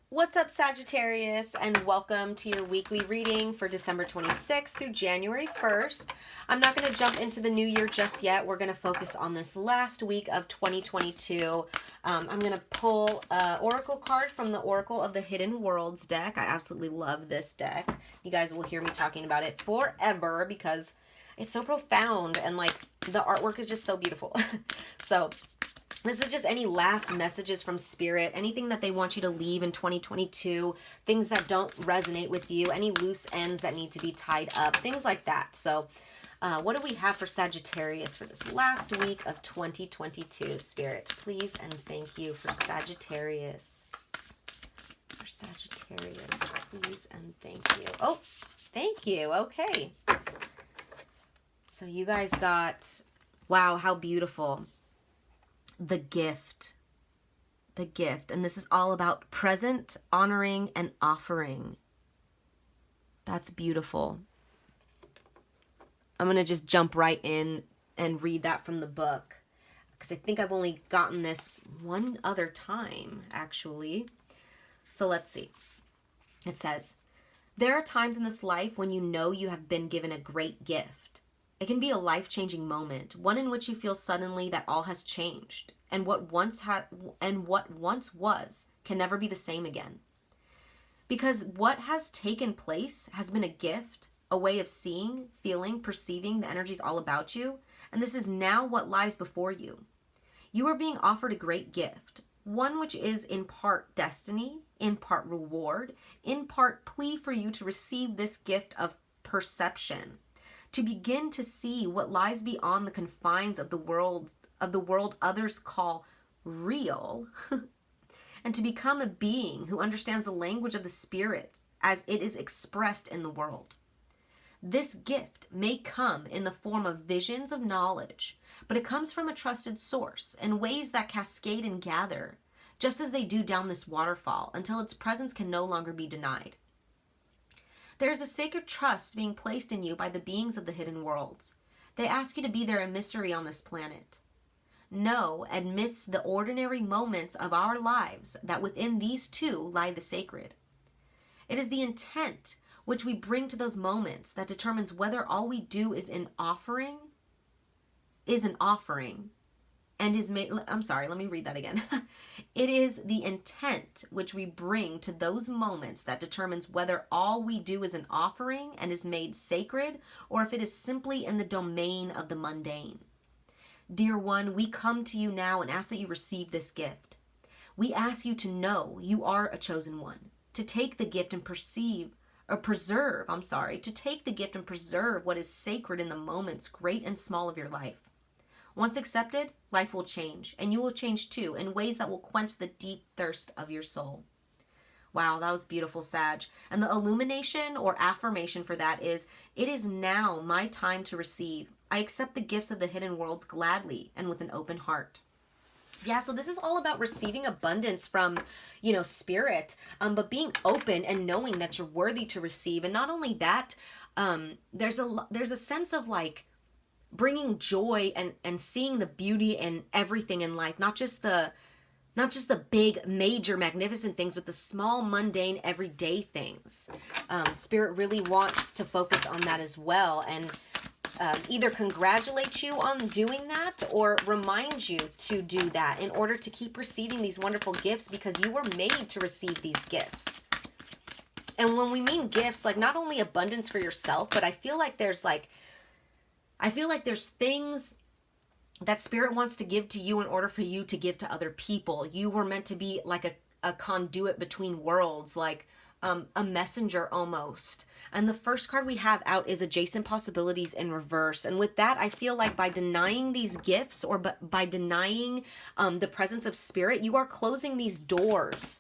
What's up, Sagittarius, and welcome to your weekly reading for December 26th through January 1st. I'm not going to jump into the new year just yet. We're going to focus on this last week of 2022. I'm going to pull an oracle card from the Oracle of the Hidden Worlds deck. I absolutely love this deck. You guys will hear me talking about it forever because it's so profound and like the artwork is just so beautiful. So this is just any last messages from Spirit, anything that they want you to leave in 2022, things that don't resonate with you, any loose ends that need to be tied up, things like that. So what do we have for Sagittarius for this last week of 2022? Spirit, please and thank you for Sagittarius. For Sagittarius, please and thank you. Oh, thank you. Okay. So you guys got, wow, how beautiful. The gift. And this is all about present, honoring, and offering. That's beautiful. I'm going to just jump right in and read that from the book, because I think I've only gotten this one other time, actually. So let's see. It says, there are times in this life when you know you have been given a great gift. It can be a life-changing moment, one in which you feel suddenly that all has changed, and what once was can never be the same again. Because what has taken place has been a gift, a way of seeing, feeling, perceiving the energies all about you, and this is now what lies before you. You are being offered a great gift, one which is in part destiny, in part reward, in part plea for you to receive this gift of perception, to begin to see what lies beyond the confines of the world others call real, and to become a being who understands the language of the spirit as it is expressed in the world. This gift may come in the form of visions of knowledge, but it comes from a trusted source in ways that cascade and gather, just as they do down this waterfall, until its presence can no longer be denied. There is a sacred trust being placed in you by the beings of the hidden worlds. They ask you to be their emissary on this planet. Know, amidst the ordinary moments of our lives, that within these too lie the sacred. It is the intent which we bring to those moments that determines whether all we do is an offering, and is made, I'm sorry, let me read that again. It is the intent which we bring to those moments that determines whether all we do is an offering and is made sacred, or if it is simply in the domain of the mundane. Dear one, we come to you now and ask that you receive this gift. We ask you to know you are a chosen one, to take the gift and to take the gift and preserve what is sacred in the moments, great and small, of your life. Once accepted, life will change, and you will change too, in ways that will quench the deep thirst of your soul. Wow, that was beautiful, Sag. And the illumination or affirmation for that is, it is now my time to receive. I accept the gifts of the hidden worlds gladly and with an open heart. Yeah, so this is all about receiving abundance from, spirit, but being open and knowing that you're worthy to receive. And not only that, there's a sense of like, bringing joy and seeing the beauty in everything in life, not just the big major magnificent things, but the small mundane everyday things. Spirit really wants to focus on that as well, and either congratulate you on doing that or remind you to do that in order to keep receiving these wonderful gifts, because you were made to receive these gifts. And when we mean gifts, like not only abundance for yourself, but I feel like there's things that Spirit wants to give to you in order for you to give to other people. You were meant to be like a conduit between worlds, like a messenger almost. And the first card we have out is Adjacent Possibilities in reverse. And with that, I feel like by denying these gifts, or by denying the presence of Spirit, you are closing these doors.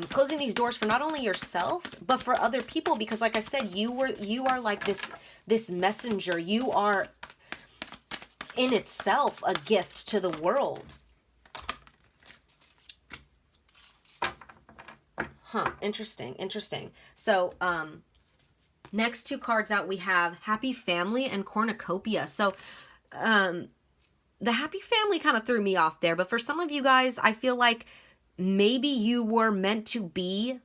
Closing these doors for not only yourself, but for other people. Because like I said, you are like this messenger. You are in itself a gift to the world. Interesting. So, next two cards out, we have Happy Family and Cornucopia. So, the Happy Family kind of threw me off there, but for some of you guys, I feel like maybe you were meant to be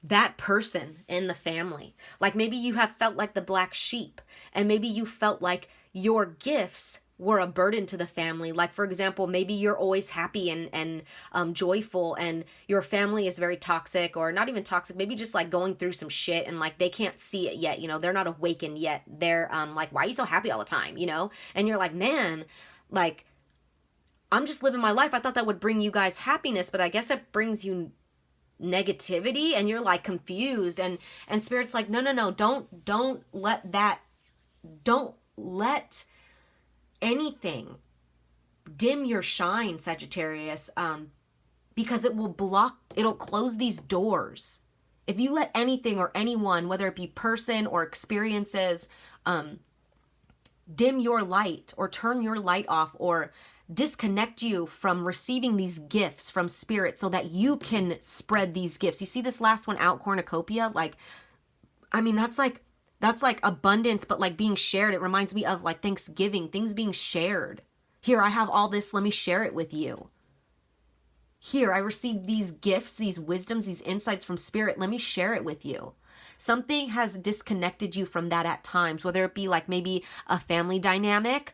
that person in the family. Like maybe you have felt like the black sheep, and maybe you felt like your gifts were a burden to the family. Like for example, maybe you're always happy and joyful, and your family is very toxic, or not even toxic, maybe just like going through some shit, and like they can't see it yet, you know, they're not awakened yet. They're like, why are you so happy all the time, you know? And you're like, man, like I'm just living my life. I thought that would bring you guys happiness, but I guess it brings you negativity, and you're like confused, and Spirit's like, no, don't let anything dim your shine, Sagittarius, because it'll close these doors. If you let anything or anyone, whether it be person or experiences, dim your light or turn your light off or disconnect you from receiving these gifts from Spirit so that you can spread these gifts. You see this last one out, cornucopia? Like, I mean, that's like abundance, but like being shared. It reminds me of like Thanksgiving, things being shared. Here, I have all this. Let me share it with you. Here, I received these gifts, these wisdoms, these insights from Spirit. Let me share it with you. Something has disconnected you from that at times, whether it be like maybe a family dynamic,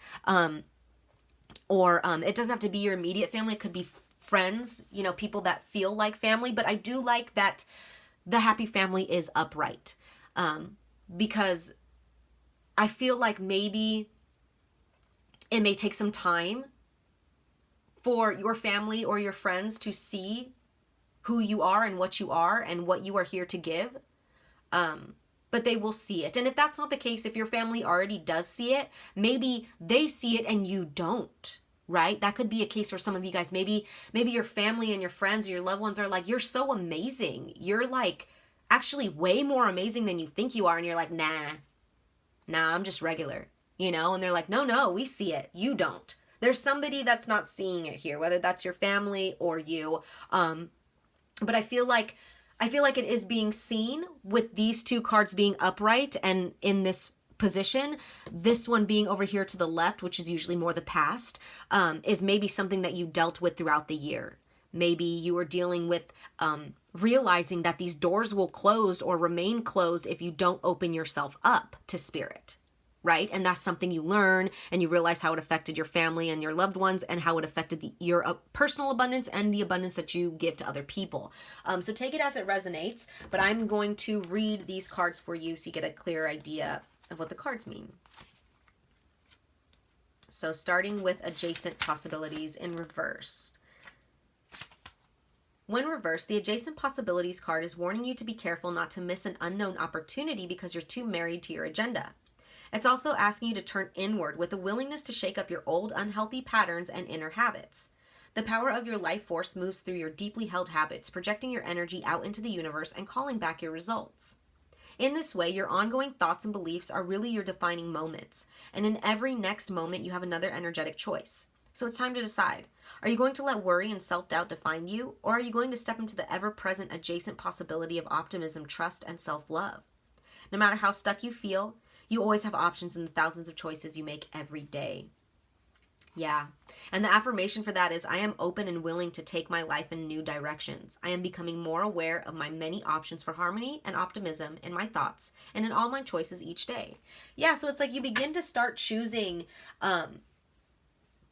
or it doesn't have to be your immediate family. It could be friends, you know, people that feel like family. But I do like that the happy family is upright, because I feel like maybe it may take some time for your family or your friends to see who you are and what you are here to give. But they will see it. And if that's not the case, if your family already does see it, maybe they see it and you don't, right? That could be a case for some of you guys. Maybe your family and your friends or your loved ones are like, you're so amazing. You're like actually way more amazing than you think you are. And you're like, nah, I'm just regular, you know? And they're like, no, we see it. You don't. There's somebody that's not seeing it here, whether that's your family or you. But I feel like it is being seen with these two cards being upright and in this position. This one being over here to the left, which is usually more the past, is maybe something that you dealt with throughout the year. Maybe you were dealing with realizing that these doors will close or remain closed if you don't open yourself up to Spirit, right? And that's something you learn, and you realize how it affected your family and your loved ones, and how it affected your personal abundance and the abundance that you give to other people. So take it as it resonates, but I'm going to read these cards for you so you get a clear idea of what the cards mean. So starting with adjacent possibilities in reverse. When reversed, the adjacent possibilities card is warning you to be careful not to miss an unknown opportunity because you're too married to your agenda. It's also asking you to turn inward with a willingness to shake up your old unhealthy patterns and inner habits. The power of your life force moves through your deeply held habits, projecting your energy out into the universe and calling back your results. In this way, your ongoing thoughts and beliefs are really your defining moments, and in every next moment you have another energetic choice. So it's time to decide. Are you going to let worry and self-doubt define you, or are you going to step into the ever-present adjacent possibility of optimism, trust, and self-love? No matter how stuck you feel, you always have options in the thousands of choices you make every day. Yeah. And the affirmation for that is, I am open and willing to take my life in new directions. I am becoming more aware of my many options for harmony and optimism in my thoughts and in all my choices each day. Yeah, so it's like you begin to start choosing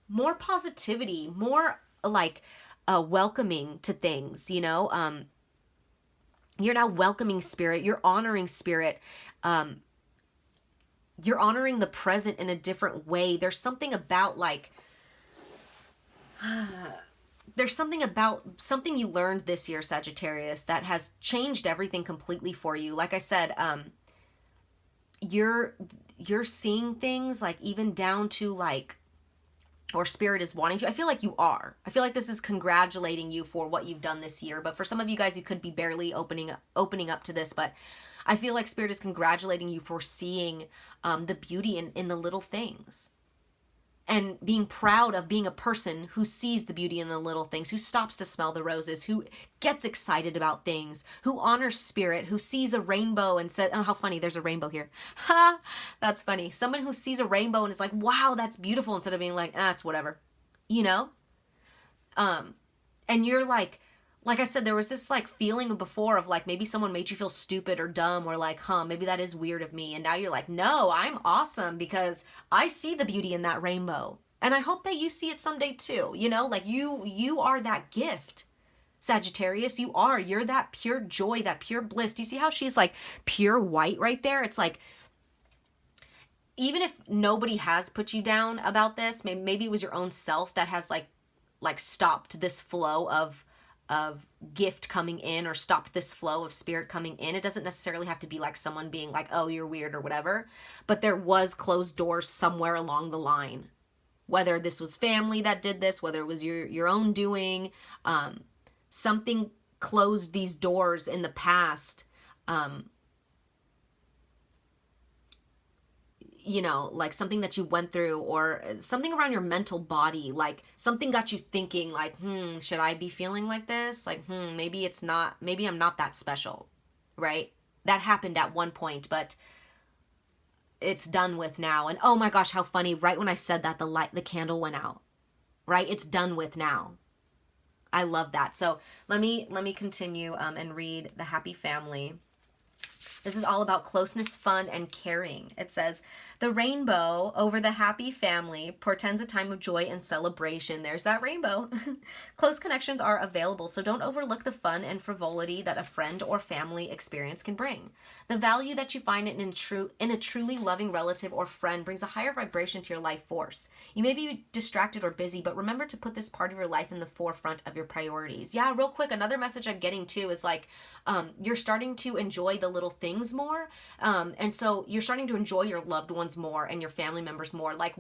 more positivity, more like welcoming to things, you know? You're now welcoming Spirit. You're honoring Spirit. You're honoring the present in a different way. There's something about like, something you learned this year, Sagittarius, that has changed everything completely for you. Like I said, you're seeing things like even down to like, or Spirit is wanting to. I feel like you are. I feel like this is congratulating you for what you've done this year. But for some of you guys, you could be barely opening up to this. But I feel like Spirit is congratulating you for seeing the beauty in the little things. And being proud of being a person who sees the beauty in the little things, who stops to smell the roses, who gets excited about things, who honors Spirit, who sees a rainbow and says, oh, how funny, there's a rainbow here. Ha, that's funny. Someone who sees a rainbow and is like, wow, that's beautiful, instead of being like, it's whatever, you know? And you're like I said, there was this like feeling before of like maybe someone made you feel stupid or dumb or like, maybe that is weird of me. And now you're like, no, I'm awesome because I see the beauty in that rainbow. And I hope that you see it someday too. You know, like you are that gift, Sagittarius. You're that pure joy, that pure bliss. Do you see how she's like pure white right there? It's like, even if nobody has put you down about this, maybe it was your own self that has like stopped this flow of gift coming in, or stopped this flow of spirit coming in. It doesn't necessarily have to be like someone being like, oh, you're weird or whatever, but there was closed doors somewhere along the line. Whether this was family that did this, whether it was your own doing, something closed these doors in the past. You know, like something that you went through, or something around your mental body, like something got you thinking like, should I be feeling like this? Like, maybe it's not, maybe I'm not that special, right? That happened at one point, but it's done with now. And oh my gosh, how funny. Right when I said that, the candle went out, right? It's done with now. I love that. So let me continue and read the happy family. This is all about closeness, fun, and caring. It says, the rainbow over the happy family portends a time of joy and celebration. There's that rainbow. Close connections are available, so don't overlook the fun and frivolity that a friend or family experience can bring. The value that you find in a truly loving relative or friend brings a higher vibration to your life force. You may be distracted or busy, but remember to put this part of your life in the forefront of your priorities. Yeah, real quick, another message I'm getting too is like, you're starting to enjoy the little things more. And so you're starting to enjoy your loved ones more and your family members more. Like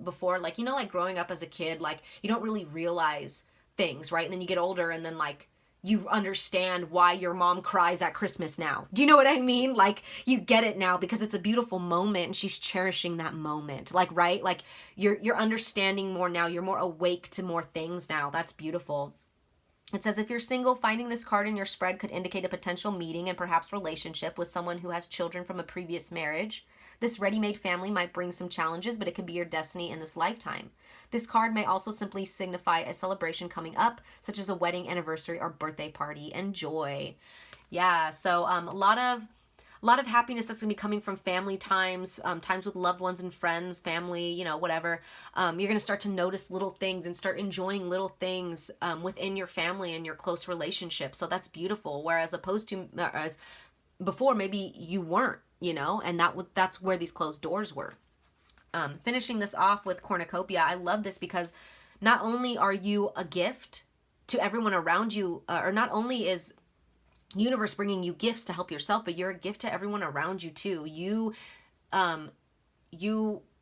before, like, you know, like growing up as a kid, like you don't really realize things, right? And then you get older and then like you understand why your mom cries at Christmas now. Do you know what I mean? Like you get it now because it's a beautiful moment and she's cherishing that moment. Like, right? Like you're understanding more now. You're more awake to more things now. That's beautiful. It says, if you're single, finding this card in your spread could indicate a potential meeting and perhaps relationship with someone who has children from a previous marriage. This ready-made family might bring some challenges, but it could be your destiny in this lifetime. This card may also simply signify a celebration coming up, such as a wedding, anniversary, or birthday party. Enjoy. Yeah, so a lot of happiness that's going to be coming from family times, times with loved ones and friends, family, you know, whatever. You're going to start to notice little things and start enjoying little things within your family and your close relationships. So that's beautiful. Whereas opposed to as before, maybe you weren't, you know, and that's where these closed doors were. Finishing this off with cornucopia, I love this because not only are you a gift to everyone around you, or not only is universe bringing you gifts to help yourself, but you're a gift to everyone around you too. You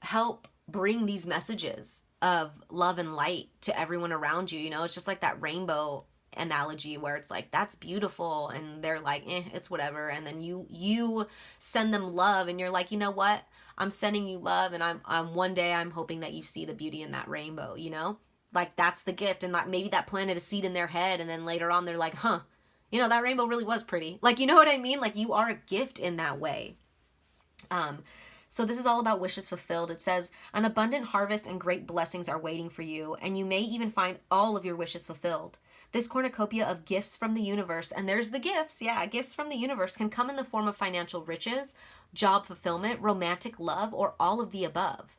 help bring these messages of love and light to everyone around you. You know, it's just like that rainbow analogy where it's like, that's beautiful, and they're like, it's whatever. And then you send them love, and you're like, you know what? I'm sending you love, and I'm one day I'm hoping that you see the beauty in that rainbow, you know? Like that's the gift, and like maybe that planted a seed in their head, and then later on they're like, you know, that rainbow really was pretty. Like, you know what I mean? Like you are a gift in that way. So this is all about wishes fulfilled. It says, an abundant harvest and great blessings are waiting for you, and you may even find all of your wishes fulfilled. This cornucopia of gifts from the universe, and there's the gifts, gifts from the universe can come in the form of financial riches, job fulfillment, romantic love, or all of the above.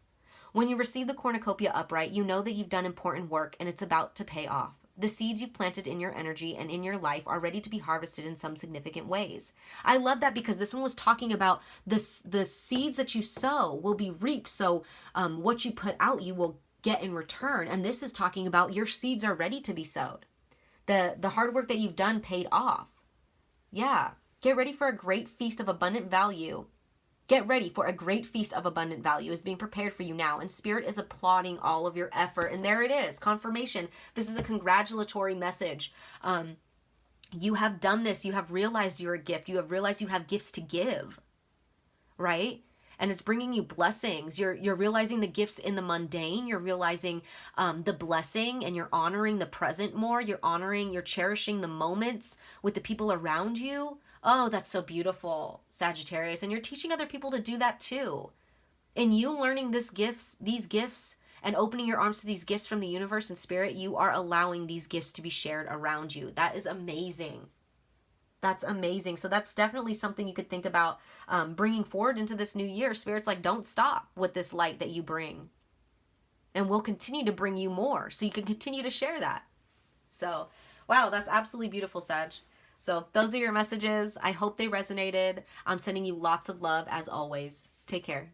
When you receive the cornucopia upright, you know that you've done important work and it's about to pay off. The seeds you've planted in your energy and in your life are ready to be harvested in some significant ways. I love that because this one was talking about the seeds that you sow will be reaped. So what you put out, you will get in return. And this is talking about your seeds are ready to be sowed. The hard work that you've done paid off. Yeah. Get ready for a great feast of abundant value. Get ready for a great feast of abundant value is being prepared for you now, and Spirit is applauding all of your effort. And there it is, confirmation. This is a congratulatory message. You have done this. You have realized you're a gift. You have realized you have gifts to give, right? And it's bringing you blessings. You're realizing the gifts in the mundane. You're realizing the blessing, and you're honoring the present more. You're cherishing the moments with the people around you. Oh, that's so beautiful, Sagittarius. And you're teaching other people to do that too. And you learning these gifts and opening your arms to these gifts from the universe and spirit, you are allowing these gifts to be shared around you. That is amazing. That's amazing. So that's definitely something you could think about bringing forward into this new year. Spirit's like, don't stop with this light that you bring. And we'll continue to bring you more so you can continue to share that. So, wow, that's absolutely beautiful, Sag. So those are your messages. I hope they resonated. I'm sending you lots of love as always. Take care.